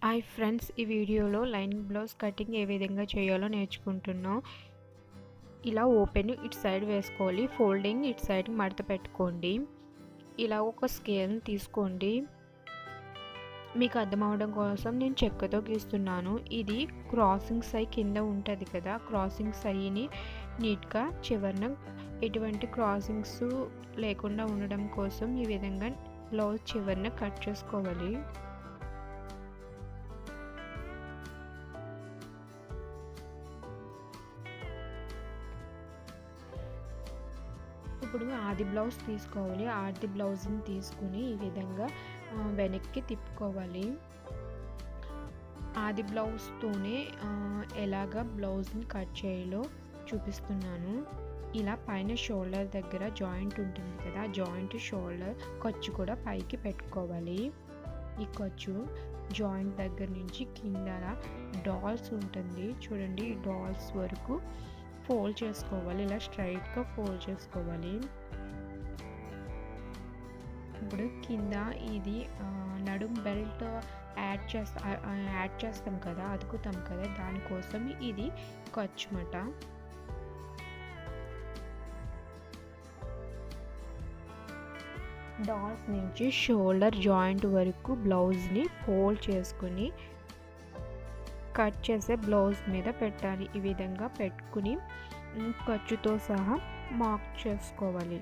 Hi friends, ఈ వీడియోలో lining blouse cutting ఏ విధంగా చేయాలో నేర్చుకుంటున్నాం. ఇలా ఓపెన్ ఇటు సైడ్ వేసుకోవాలి, ఫోల్డింగ్ ఇటు సైడ్ మడత పెట్టుకోండి. ఇలా ఒక స్కేల్ని తీసుకోండి. మీకు అర్థం అవడం కోసం నేను చెక్కతో గీస్తున్నాను. ఇది క్రాసింగ్ సై కింద ఉంటుంది కదా, క్రాసింగ్ సైని నీట్గా చివరన ఎటువంటి క్రాసింగ్స్ లేకుండా ఉండడం కోసం ఈ విధంగా బ్లౌజ్ చివరన కట్ చేసుకోవాలి. ఇప్పుడు ఆది బ్లౌజ్ తీసుకోవాలి. ఆది బ్లౌజ్ని తీసుకుని ఈ విధంగా వెనక్కి తిప్పుకోవాలి. ఆది బ్లౌజ్తోనే ఎలాగ బ్లౌజ్ని కట్ చేయాలో చూపిస్తున్నాను. ఇలా పైన షోల్డర్ దగ్గర జాయింట్ ఉంటుంది కదా, జాయింట్ షోల్డర్ ఖర్చు కూడా పైకి పెట్టుకోవాలి. ఈ ఖర్చు జాయింట్ దగ్గర నుంచి కింద డాల్స్ ఉంటుంది చూడండి, ఈ డాల్స్ వరకు ఫోల్డ్ చేసుకోవాలి. ఇలా స్ట్రైట్గా ఫోల్డ్ చేసుకోవాలి. ఇప్పుడు కింద ఇది నడుం బెల్ట్ యాడ్ చేస్తాం కదా, అతుకుతాం కదా, దానికోసం ఇది ఖర్చు మాట. డాల్స్ నుంచి షోల్డర్ జాయింట్ వరకు బ్లౌజ్ని ఫోల్డ్ చేసుకుని కట్ చేసే బ్లౌజ్ మీద పెట్టాలి. ఈ విధంగా పెట్టుకుని ఖర్చుతో సహా మార్క్ చేసుకోవాలి.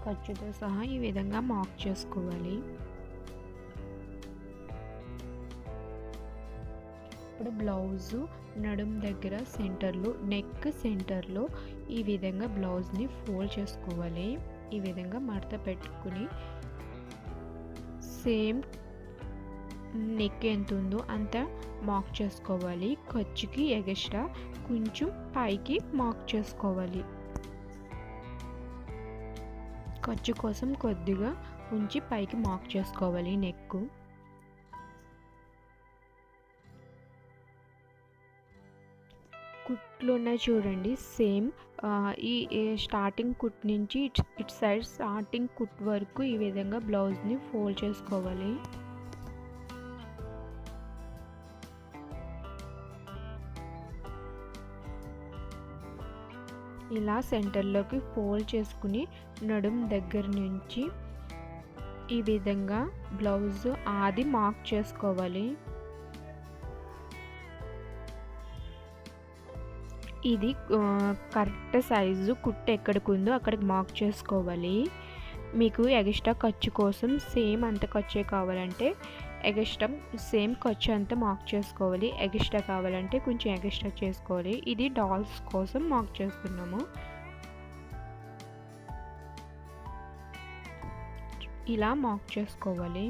ఖర్చుతో సహా ఈ విధంగా మార్క్ చేసుకోవాలి. ఇప్పుడు బ్లౌజు నడుం దగ్గర సెంటర్లో, నెక్ సెంటర్లో ఈ విధంగా బ్లౌజ్ని ఫోల్డ్ చేసుకోవాలి. ఈ విధంగా మడత పెట్టుకుని సేమ్ నెక్ ఎంత ఉందో అంత మార్క్ చేసుకోవాలి. ఖర్చుకి ఎగస్ట్రా కొంచెం పైకి మార్క్ చేసుకోవాలి. ఖర్చు కోసం కొద్దిగా ఉంచి పైకి మార్క్ చేసుకోవాలి నెక్. కుట్లు ఉన్నాయి చూడండి, సేమ్ ఈ స్టార్టింగ్ కుట్ నుంచి ఇటు సైడ్ స్టార్టింగ్ కుట్ వరకు ఈ విధంగా బ్లౌజ్ని ఫోల్డ్ చేసుకోవాలి. ఇలా సెంటర్లోకి ఫోల్డ్ చేసుకుని నడుం దగ్గర నుంచి ఈ విధంగా బ్లౌజ్ ఆది మార్క్ చేసుకోవాలి. ఇది కరెక్ట్ సైజు కుట్టు ఎక్కడికి ఉందో అక్కడికి మార్క్ చేసుకోవాలి. మీకు ఎగస్ట్రా ఖర్చు కోసం సేమ్ అంత ఖర్చే కావాలంటే ఎగస్ట్రా సేమ్ ఖర్చు అంతా మార్క్ చేసుకోవాలి. ఎగస్ట్రా కావాలంటే కొంచెం ఎగస్ట్రా చేసుకోవాలి. ఇది డాల్స్ కోసం మార్క్ చేస్తున్నాము. ఇలా మార్క్ చేసుకోవాలి.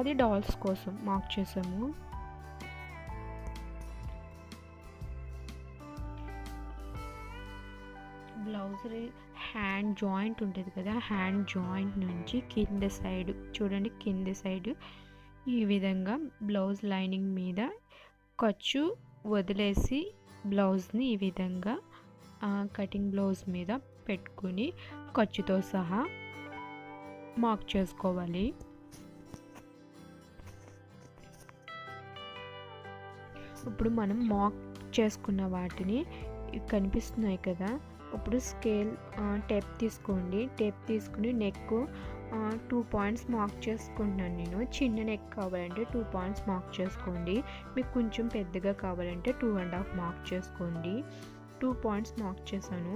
అది డాల్స్ కోసం మార్క్ చేసాము. బ్లౌజ్ హ్యాండ్ జాయింట్ ఉంటుంది కదా, హ్యాండ్ జాయింట్ నుంచి కింద సైడ్ చూడండి, కింద సైడ్ ఈ విధంగా బ్లౌజ్ లైనింగ్ మీద ఖర్చు వదిలేసి బ్లౌజ్ని ఈ విధంగా కటింగ్ బ్లౌజ్ మీద పెట్టుకుని ఖర్చుతో సహా మార్క్ చేసుకోవాలి. ఇప్పుడు మనం మార్క్ చేసుకున్న వాటిని కనిపిస్తున్నాయి కదా, ఇప్పుడు స్కేల్ టేప్ తీసుకోండి. టేప్ తీసుకుని నెక్ 2 పాయింట్స్ మార్క్ చేసుకుంటున్నాను నేను. చిన్న నెక్ కావాలంటే 2 పాయింట్స్ మార్క్ చేసుకోండి. మీకు కొంచెం పెద్దగా కావాలంటే 2.5 మార్క్ చేసుకోండి. 2 పాయింట్స్ మార్క్ చేశాను.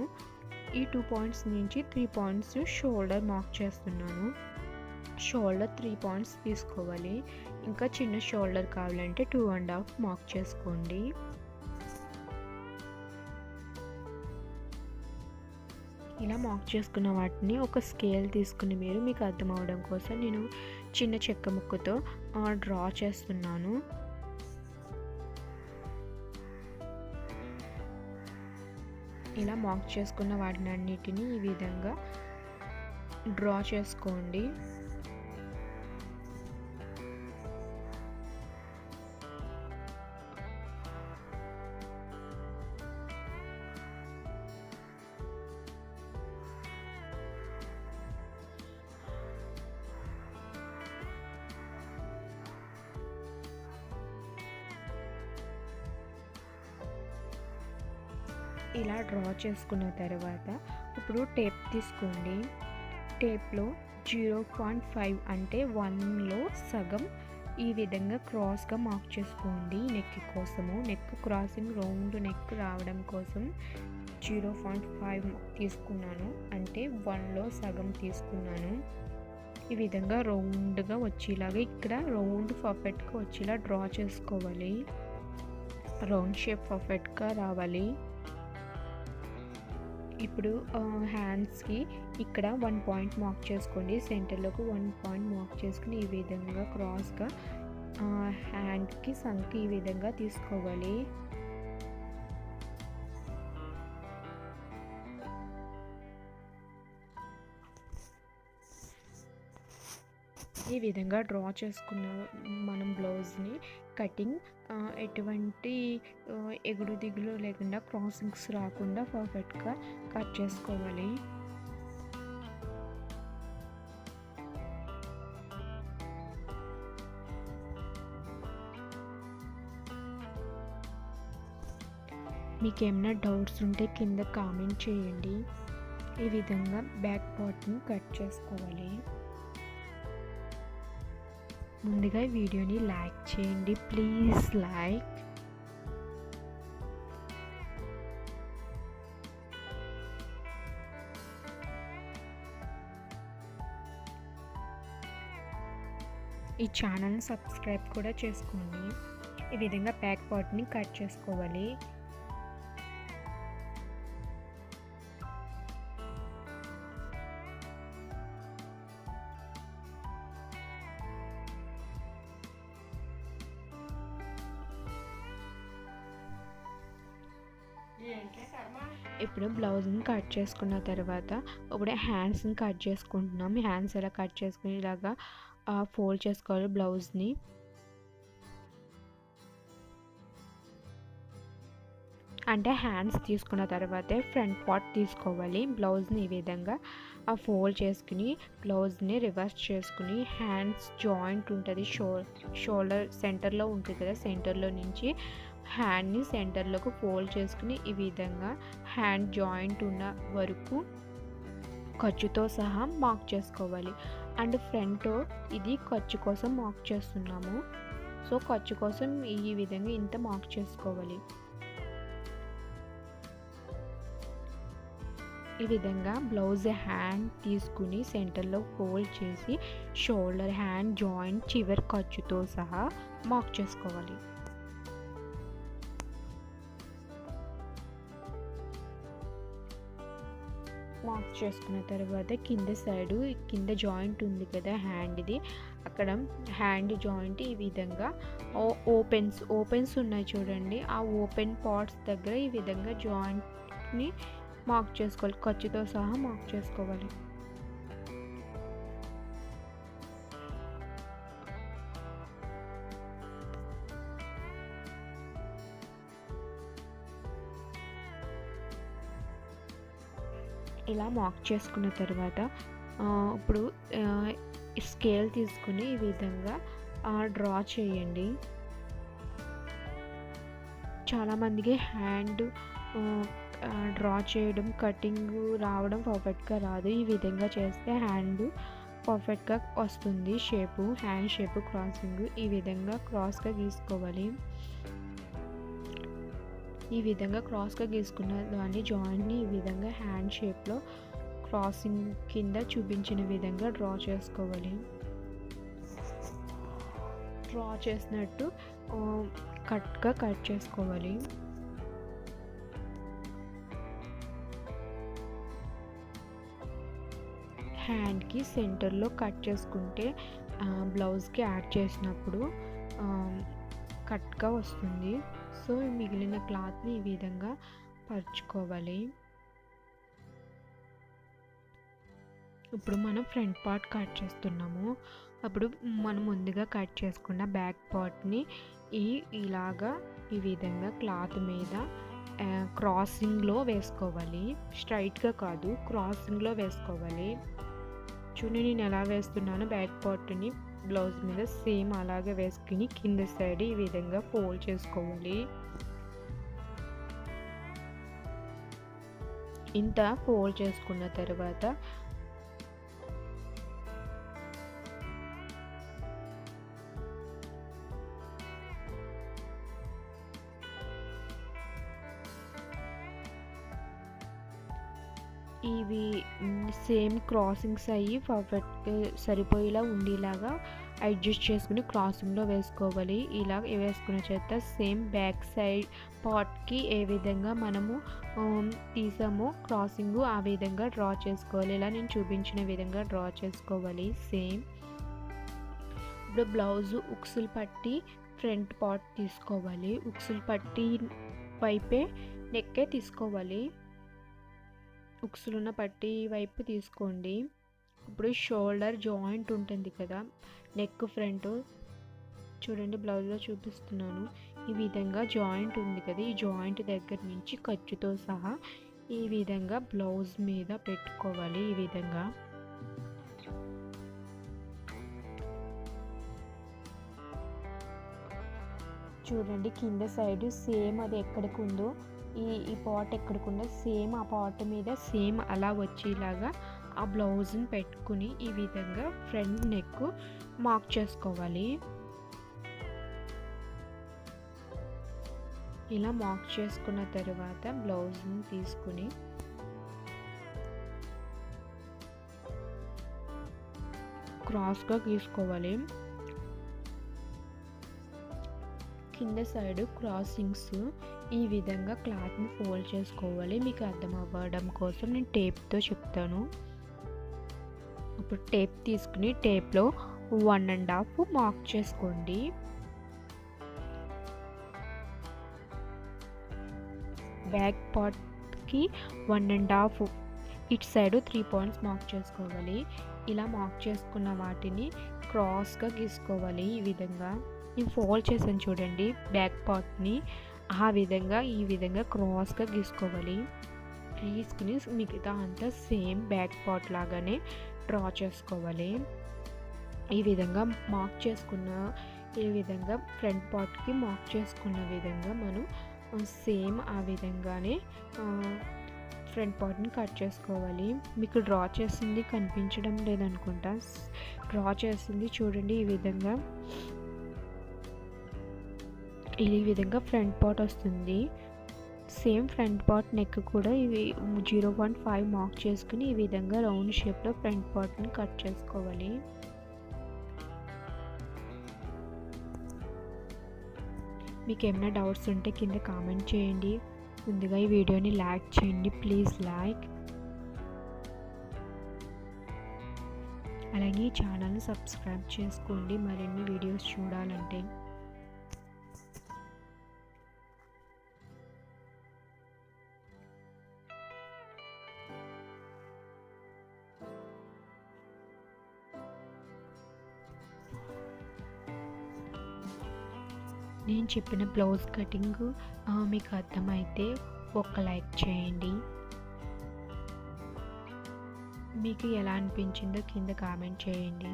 ఈ 2 పాయింట్స్ నుంచి 3 పాయింట్స్ షోల్డర్ మార్క్ చేస్తున్నాను. షోల్డర్ 3 పాయింట్స్ తీసుకోవాలి. ఇంకా చిన్న షోల్డర్ కావాలంటే 2.5 మార్క్ చేసుకోండి. ఇలా మార్క్ చేసుకున్న వాటిని ఒక స్కేల్ తీసుకుని మీకు అర్థం అవడం కోసం నేను చిన్న చెక్క ముక్కతో డ్రా చేస్తున్నాను. ఇలా మార్క్ చేసుకున్న వాటిని అన్నిటిని ఈ విధంగా డ్రా చేసుకోండి. ఇలా డ్రా చేసుకున్న తర్వాత ఇప్పుడు టేప్ తీసుకోండి. టేప్లో 0.5 అంటే 1లో సగం ఈ విధంగా క్రాస్గా మార్క్ చేసుకోండి. నెక్ కోసము, నెక్ క్రాసింగ్ రౌండ్ నెక్ రావడం కోసం 0.5 తీసుకున్నాను, అంటే 1లో సగం తీసుకున్నాను. ఈ విధంగా రౌండ్గా వచ్చేలాగా ఇక్కడ రౌండ్ పర్ఫెక్ట్గా వచ్చేలా డ్రా చేసుకోవాలి. రౌండ్ షేప్ పర్ఫెక్ట్గా రావాలి. ఇప్పుడు హ్యాండ్స్కి ఇక్కడ 1 పాయింట్ మార్క్ చేసుకోండి. సెంటర్లోకి 1 పాయింట్ మార్క్ చేసుకుని ఈ విధంగా క్రాస్గా హ్యాండ్కి సంఖ్య ఈ విధంగా తీసుకోవాలి. ఈ విధంగా డ్రా చేసుకున్న మనం బ్లౌజ్ని కటింగ్ ఎటువంటి ఎగుడు దిగులు లేకుండా, క్రాసింగ్స్ రాకుండా పర్ఫెక్ట్గా కట్ చేసుకోవాలి. మీకు ఏమైనా డౌట్స్ ఉంటే కింద కామెంట్ చేయండి. ఈ విధంగా బ్యాక్ పార్ట్ని కట్ చేసుకోవాలి. ముందుగా ఈ వీడియోని లైక్ చేయండి, ప్లీజ్ లైక్. ఈ ఛానల్ని సబ్స్క్రైబ్ కూడా చేసుకోండి. ఈ విధంగా బ్యాక్ పార్ట్ని కట్ చేసుకోవాలి. ఇప్పుడు బ్లౌజ్ని కట్ చేసుకున్న తర్వాత ఇప్పుడు హ్యాండ్స్ని కట్ చేసుకుంటున్నాం. హ్యాండ్స్ ఎలా కట్ చేసుకుని ఇలాగా ఫోల్డ్ చేసుకోవాలి బ్లౌజ్ని. అంటే హ్యాండ్స్ తీసుకున్న తర్వాతే ఫ్రంట్ పార్ట్ తీసుకోవాలి. బ్లౌజ్ని ఈ విధంగా ఫోల్డ్ చేసుకుని బ్లౌజ్ని రివర్స్ చేసుకుని హ్యాండ్స్ జాయింట్ ఉంటుంది, షోల్డర్ సెంటర్లో ఉంటుంది కదా, సెంటర్లో నుంచి హ్యాండ్ని సెంటర్లోకి ఫోల్డ్ చేసుకుని ఈ విధంగా హ్యాండ్ జాయింట్ ఉన్న వరకు ఖర్చుతో సహా మార్క్ చేసుకోవాలి. అండ్ ఫ్రంట్ ఇది ఖర్చు కోసం మార్క్ చేస్తున్నాము. సో ఖర్చు కోసం ఈ విధంగా ఇంత మార్క్ చేసుకోవాలి. ఈ విధంగా బ్లౌజ్ హ్యాండ్ తీసుకుని సెంటర్లో ఫోల్డ్ చేసి షోల్డర్ హ్యాండ్ జాయింట్ చివరి ఖర్చుతో సహా మార్క్ చేసుకోవాలి. మార్క్ చేసుకున్న తర్వాత కింద సైడు కింద జాయింట్ ఉంది కదా హ్యాండ్ది, అక్కడ హ్యాండ్ జాయింట్ ఈ విధంగా ఓపెన్స్ ఉన్నాయి చూడండి, ఆ ఓపెన్ పార్ట్స్ దగ్గర ఈ విధంగా జాయింట్ని మార్క్ చేసుకోవాలి. ఖర్చుతో సహా మార్క్ చేసుకోవాలి. ఇలా మార్క్ చేసుకున్న తర్వాత ఇప్పుడు స్కేల్ తీసుకుని ఈ విధంగా డ్రా చేయండి. చాలామందికి హ్యాండ్ డ్రా చేయడం, కటింగ్ రావడం పర్ఫెక్ట్గా రాదు. ఈ విధంగా చేస్తే హ్యాండ్ పర్ఫెక్ట్గా వస్తుంది. షేపు, హ్యాండ్ షేపు, క్రాసింగ్ ఈ విధంగా క్రాస్గా గీసుకోవాలి. ఈ విధంగా క్రాస్గా గీసుకున్న దాన్ని జాయింట్ని ఈ విధంగా హ్యాండ్ షేప్లో క్రాసింగ్ కింద చూపించిన విధంగా డ్రా చేసుకోవాలి. డ్రా చేసినట్టు కట్గా కట్ చేసుకోవాలి. హ్యాండ్కి సెంటర్లో కట్ చేసుకుంటే బ్లౌజ్కి యాడ్ చేసినప్పుడు కట్గా వస్తుంది. సో మిగిలిన క్లాత్ని ఈ విధంగా పరుచుకోవాలి. ఇప్పుడు మనం ఫ్రంట్ పార్ట్ కట్ చేస్తున్నాము. అప్పుడు మనం ముందుగా కట్ చేసుకున్న బ్యాక్ పార్ట్ని ఇలాగా ఈ విధంగా క్లాత్ మీద క్రాసింగ్లో వేసుకోవాలి. స్ట్రైట్గా కాదు, క్రాసింగ్లో వేసుకోవాలి. చూడండి నేను ఎలా వేస్తున్నాను. బ్యాక్ పార్ట్ని బ్లౌజ్ మీద సేమ్ అలాగే వేసుకుని కింద సైడ్ ఈ విధంగా ఫోల్డ్ చేసుకోవాలి. ఇంత ఫోల్డ్ చేసుకున్న తర్వాత ఇవి సేమ్ క్రాసింగ్స్ అయ్యి పర్ఫెక్ట్ సరిపోయేలా ఉండేలాగా అడ్జస్ట్ చేసుకుని క్రాసింగ్లో వేసుకోవాలి. ఇలా వేసుకున్న చేత సేమ్ బ్యాక్ సైడ్ పార్ట్కి ఏ విధంగా మనము తీసామో క్రాసింగ్ ఆ విధంగా డ్రా చేసుకోవాలి. ఇలా నేను చూపించిన విధంగా డ్రా చేసుకోవాలి సేమ్. ఇప్పుడు బ్లౌజ్ ఉక్సులు పట్టి ఫ్రంట్ పార్ట్ తీసుకోవాలి. ఉక్సులు పట్టి వైపే నెక్కే తీసుకోవాలి. ఉక్సులున్న పట్టి వైపు తీసుకోండి. ఇప్పుడు షోల్డర్ జాయింట్ ఉంటుంది కదా, నెక్ ఫ్రంట్ చూడండి, బ్లౌజ్లో చూపిస్తున్నాను. ఈ విధంగా జాయింట్ ఉంది కదా, ఈ జాయింట్ దగ్గర నుంచి ఖర్చుతో సహా ఈ విధంగా బ్లౌజ్ మీద పెట్టుకోవాలి. ఈ విధంగా చూడండి, కింద సైడ్ సేమ్ అది ఎక్కడికి ఉందో ఈ పార్ట్ ఎక్కడికుందో సేమ్ ఆ పార్ట్ మీద సేమ్ అలా వచ్చేలాగా ఆ బ్లౌజ్ని పెట్టుకుని ఈ విధంగా ఫ్రంట్ నెక్ మార్క్ చేసుకోవాలి. ఇలా మార్క్ చేసుకున్న తర్వాత బ్లౌజ్ని తీసుకుని క్రాస్గా గీసుకోవాలి. కింద సైడ్ క్రాసింగ్స్ ఈ విధంగా క్లాత్ని ఫోల్డ్ చేసుకోవాలి. మీకు అర్థం అవ్వడం కోసం నేను టేప్తో చెప్తాను. ఇప్పుడు టేప్ తీసుకుని టేప్లో 1.5 మార్క్ చేసుకోండి. బ్యాక్ పార్ట్కి 1.5, ఇటు సైడ్ 3 పాయింట్స్ మార్క్ చేసుకోవాలి. ఇలా మార్క్ చేసుకున్న వాటిని క్రాస్గా గీసుకోవాలి. ఈ విధంగా నేను ఫోల్డ్ చేశాను చూడండి బ్యాక్ పార్ట్ని, ఆ విధంగా ఈ విధంగా క్రాస్గా గీసుకోవాలి. గీసుకుని మిగతా అంతా సేమ్ బ్యాక్ పార్ట్ లాగానే డ్రా చేసుకోవాలి. ఈ విధంగా మార్క్ చేసుకున్న ఈ విధంగా ఫ్రంట్ పార్ట్కి మార్క్ చేసుకున్న విధంగా మనం సేమ్ ఆ విధంగానే ఫ్రంట్ పార్ట్ని కట్ చేసుకోవాలి. మీకు డ్రా చేసింది కనిపించడం లేదనుకుంటా, డ్రా చేసింది చూడండి. ఈ విధంగా ఫ్రంట్ పార్ట్ వస్తుంది. సేమ్ ఫ్రంట్ పార్ట్ నెక్ కూడా ఇవి 0.5 మార్క్ చేసుకుని ఈ విధంగా రౌండ్ షేప్లో ఫ్రంట్ పార్ట్ని కట్ చేసుకోవాలి. మీకు ఏమైనా డౌట్స్ ఉంటే కింద కామెంట్ చేయండి. ముందుగా ఈ వీడియోని లైక్ చేయండి, ప్లీజ్ లైక్. అలాగే ఈ ఛానల్ని సబ్స్క్రైబ్ చేసుకోండి మరిన్ని వీడియోస్ చూడాలంటే. నేను చెప్పిన బ్లౌజ్ కటింగ్ మీకు అర్థమైతే ఒక లైక్ చేయండి. మీకు ఎలా అనిపించిందో కింద కామెంట్ చేయండి.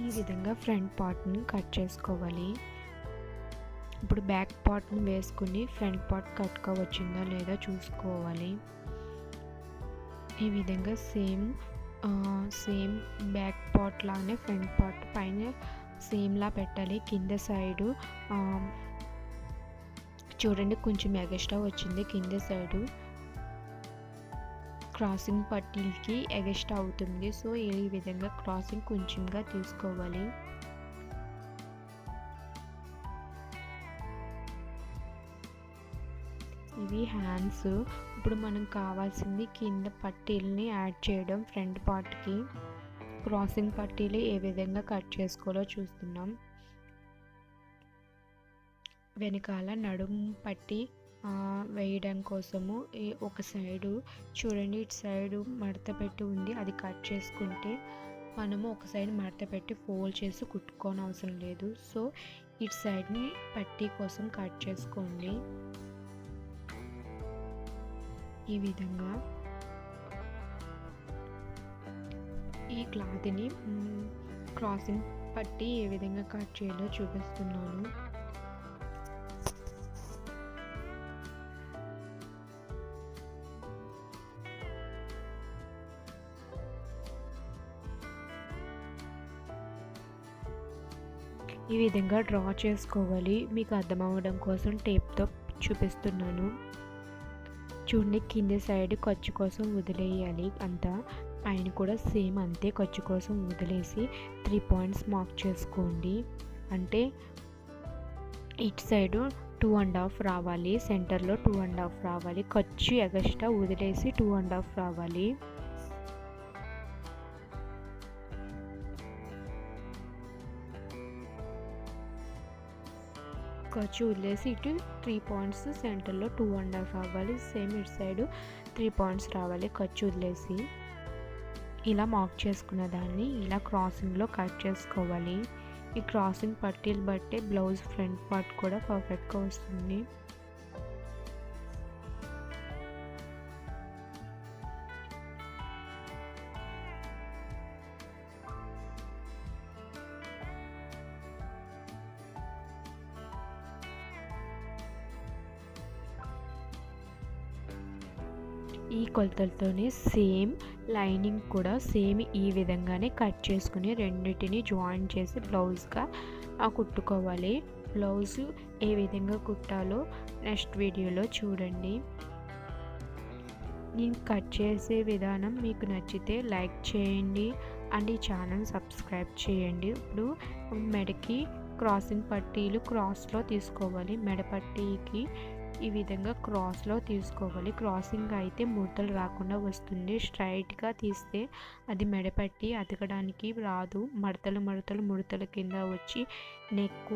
ఈ విధంగా ఫ్రంట్ పార్ట్ని కట్ చేసుకోవాలి. ఇప్పుడు బ్యాక్ పార్ట్ని వేసుకుని ఫ్రంట్ పార్ట్ కట్గా వచ్చిందో లేదో చూసుకోవాలి. ఈ విధంగా సేమ్ బ్యాక్ పార్ట్ లానే ఫ్రంట్ పార్ట్ పైన సేమ్లా పెట్టాలి. కింద సైడు చూడండి కొంచెం ఎగస్ట్రా వచ్చింది. కింద సైడు క్రాసింగ్ పట్టీలకి ఎగస్ట్రా అవుతుంది. సో ఈ విధంగా క్రాసింగ్ కొంచెంగా తీసుకోవాలి. ఇవి హ్యాండ్స్. ఇప్పుడు మనం కావాల్సింది కింద పట్టీలని యాడ్ చేయడం. ఫ్రంట్ పార్ట్కి క్రాసింగ్ పట్టీలు ఏ విధంగా కట్ చేసుకోవాలో చూస్తున్నాం. వెనకాల నడుము పట్టి వేయడం కోసము ఒక సైడు చూడండి, ఇటు సైడు మడత పెట్టి ఉంది, అది కట్ చేసుకుంటే మనము ఒక సైడ్ మడత పెట్టి ఫోల్డ్ చేసి కుట్టుకోని అవసరం లేదు. సో ఇటు సైడ్ని పట్టీ కోసం కట్ చేసుకోండి. ఈ విధంగా ఈ క్లాత్ని క్రాసింగ్ పట్టి ఏ విధంగా కట్ చేయాలో చూపిస్తున్నాను. ఈ విధంగా డ్రా చేసుకోవాలి. మీకు అర్థమవ్వడం కోసం టేప్తో చూపిస్తున్నాను. చూడండి, కింది సైడ్ ఖర్చు కోసం వదిలేయాలి అంతా. పైన కూడా సేమ్ అంతే ఖర్చు కోసం వదిలేసి 3 పాయింట్స్ మార్క్ చేసుకోండి. అంటే ఇటు సైడు 2.5 రావాలి, సెంటర్లో 2.5 రావాలి, ఖర్చు ఎగస్ట్రా వదిలేసి 2.5 రావాలి. ఖర్చు వదిలేసి ఇటు 3 పాయింట్స్, సెంటర్లో 2.5 రావాలి. సేమ్ ఇటు సైడు 3 పాయింట్స్ రావాలి ఖర్చు వదిలేసి. ఇలా మార్క్ చేసుకున్న దాన్ని ఇలా క్రాసింగ్లో కట్ చేసుకోవాలి. ఈ క్రాసింగ్ పట్టీలు బట్టే బ్లౌజ్ ఫ్రంట్ పార్ట్ కూడా పర్ఫెక్ట్గా వస్తుంది. ఈ కొలతలతోనే సేమ్ లైనింగ్ కూడా సేమ్ ఈ విధంగానే కట్ చేసుకుని రెండింటిని జాయిన్ చేసి బ్లౌజ్గా కుట్టుకోవాలి. బ్లౌజ్ ఏ విధంగా కుట్టాలో నెక్స్ట్ వీడియోలో చూడండి. నేను కట్ చేసే విధానం మీకు నచ్చితే లైక్ చేయండి అండ్ ఈ ఛానల్ సబ్స్క్రైబ్ చేయండి. ఇప్పుడు మెడకి క్రాసింగ్ పట్టీలు క్రాస్లో తీసుకోవాలి. మెడ పట్టీకి ఈ విధంగా క్రాస్లో తీసుకోవాలి. క్రాసింగ్ అయితే ముడతలు రాకుండా వస్తుంది. స్ట్రైట్గా తీస్తే అది మెడపట్టి అతకడానికి రాదు. ముడతల కింద వచ్చి నెక్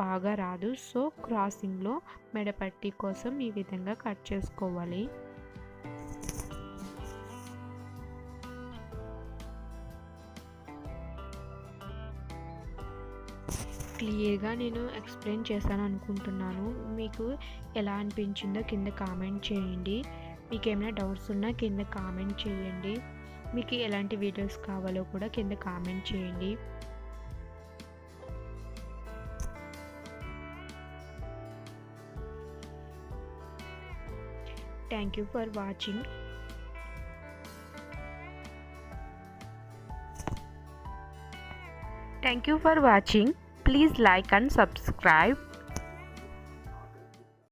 బాగా రాదు. సో క్రాసింగ్లో మెడపట్టి కోసం ఈ విధంగా కట్ చేసుకోవాలి. క్లియర్గా నేను ఎక్స్ప్లెయిన్ చేశాను అనుకుంటున్నాను. మీకు ఎలా అనిపించిందో కింద కామెంట్ చేయండి. మీకు ఏమైనా డౌట్స్ ఉన్నా కింద కామెంట్ చేయండి. మీకు ఎలాంటి వీడియోస్ కావాలో కూడా కింద కామెంట్ చేయండి. Thank you for watching. Thank you for watching. Please like and subscribe.